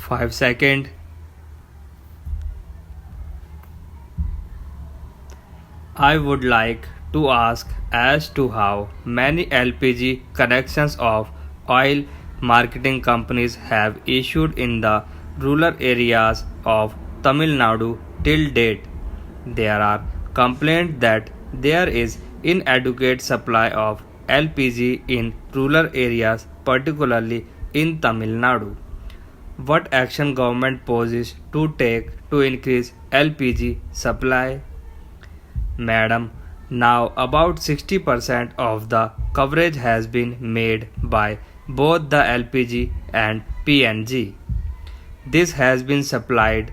5 seconds. I would like to ask as to how many LPG connections of oil marketing companies have issued in the rural areas of Tamil Nadu till date. There are complaints that there is inadequate supply of LPG in rural areas, particularly in Tamil Nadu. What action government poses to take to increase LPG supply? Madam, now about 60% of the coverage has been made by both the LPG and PNG. This has been supplied.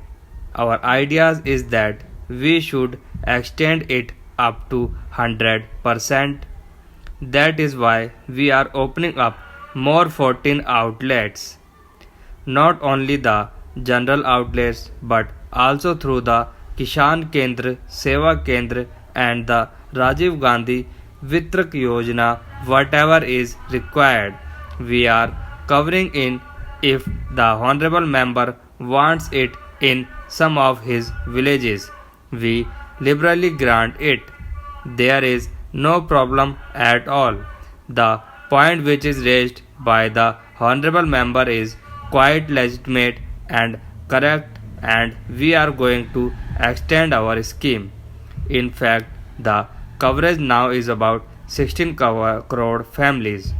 Our ideas is that we should extend it up to 100%. That is why we are opening up more 14 outlets. Not only the general outlets but also through the Kishan Kendra, Seva Kendra and the Rajiv Gandhi Vitrak Yojana, whatever is required. We are covering in if the honorable member wants it in some of his villages. We liberally grant it. There is no problem at all. The point which is raised by the honorable member is quite legitimate and correct, and we are going to extend our scheme. In fact, the coverage now is about 16 crore families.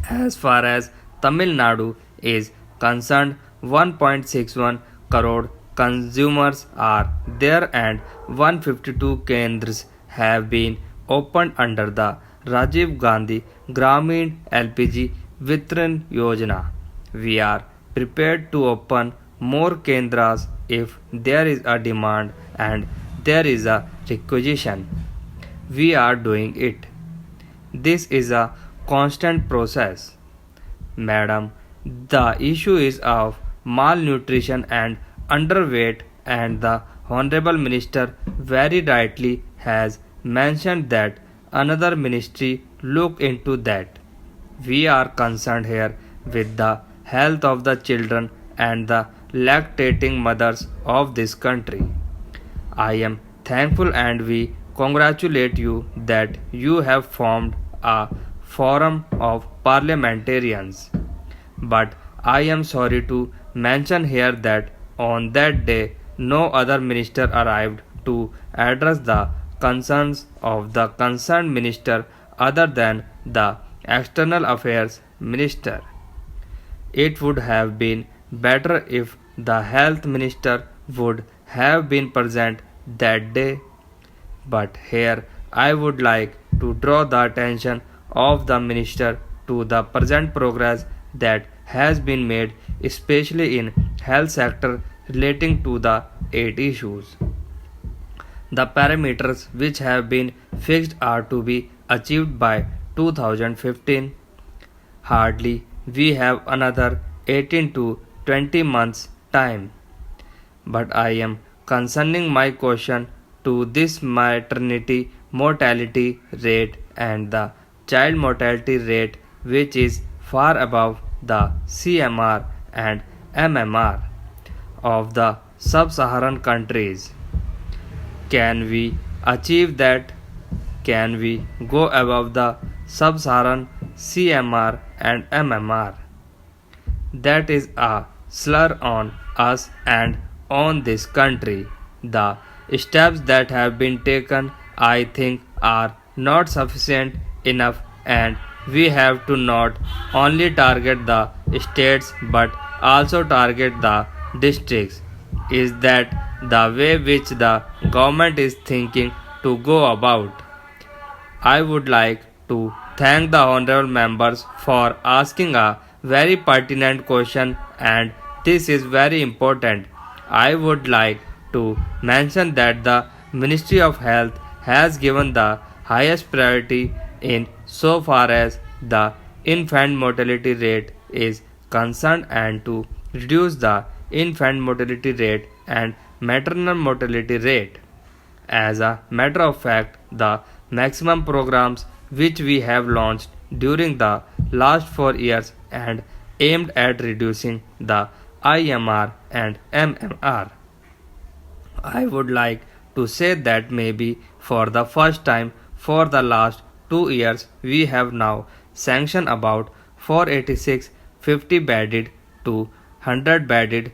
As far as Tamil Nadu is concerned, 1.61 crore consumers are there and 152 kendras have been opened under the Rajiv Gandhi Gramin LPG Vitran Yojana. We are prepared to open more kendras if there is a demand and there is a requisition. We are doing it. This is a constant process. Madam, the issue is of malnutrition and underweight, and the Honorable Minister very rightly has mentioned that another ministry look into that. We are concerned here with the health of the children and the lactating mothers of this country. I am thankful and we congratulate you that you have formed a forum of parliamentarians. But I am sorry to mention here that on that day no other minister arrived to address the concerns of the concerned minister other than the External Affairs Minister. It would have been better if the health minister would have been present that day. But here I would like to draw the attention of the minister to the present progress that has been made, especially in health sector relating to the 8 issues. The parameters which have been fixed are to be achieved by 2015. Hardly we have another 18 to 20 months time. But I am concerning my question to this maternity mortality rate and the child mortality rate, which is far above the CMR and MMR of the sub-Saharan countries. Can we achieve that? Can we go above the sub-Saharan CMR and MMR? That is a slur on us and on this country. The steps that have been taken, I think, are not sufficient enough, and we have to not only target the states but also target the districts. Is that the way which the government is thinking to go about? I would like to thank the honorable members for asking a very pertinent question, and this is very important. I would like to mention that the Ministry of Health has given the highest priority in so far as the infant mortality rate is concerned, and to reduce the infant mortality rate and maternal mortality rate. As a matter of fact, the maximum programs which we have launched during the last 4 years and aimed at reducing the IMR and MMR. I would like to say that maybe for the first time for the last 2 years we have now sanctioned about 486 50 bedded to 100 bedded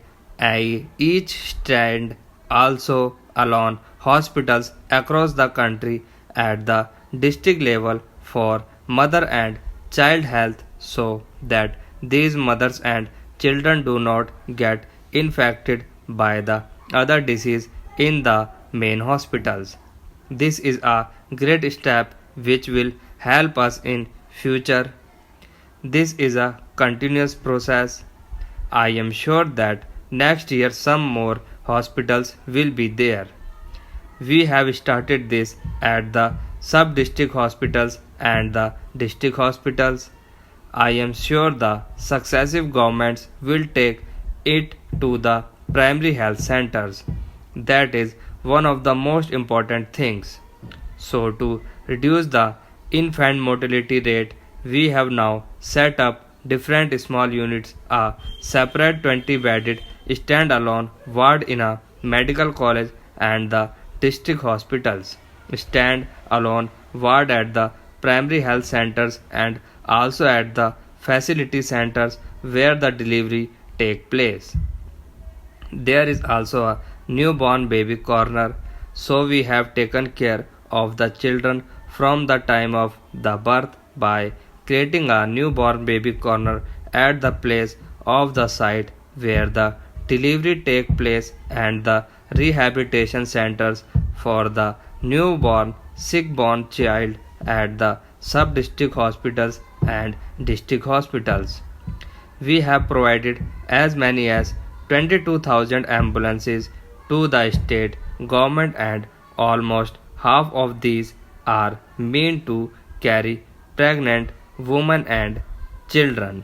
each stand also alone hospitals across the country at the district level for mother and child health so that these mothers and children do not get infected by the other disease in the main hospitals. This is a great step which will help us in future. This is a continuous process. I am sure that next year some more hospitals will be there. We have started this at the sub district hospitals and the district hospitals. I am sure the successive governments will take it to the primary health centers. That is one of the most important things. So, to reduce the infant mortality rate, we have now set up different small units, a separate 20 bedded standalone ward in a medical college and the district hospitals, stand alone ward at the primary health centers and also at the facility centers where the delivery take place. There is also a newborn baby corner, so we have taken care of the children from the time of the birth by creating a newborn baby corner at the place of the site where the delivery take place and the rehabilitation centers for the newborn sick born child at the sub district hospitals and district hospitals. We have provided as many as 22,000 ambulances to the state government and almost half of these are meant to carry pregnant women and children.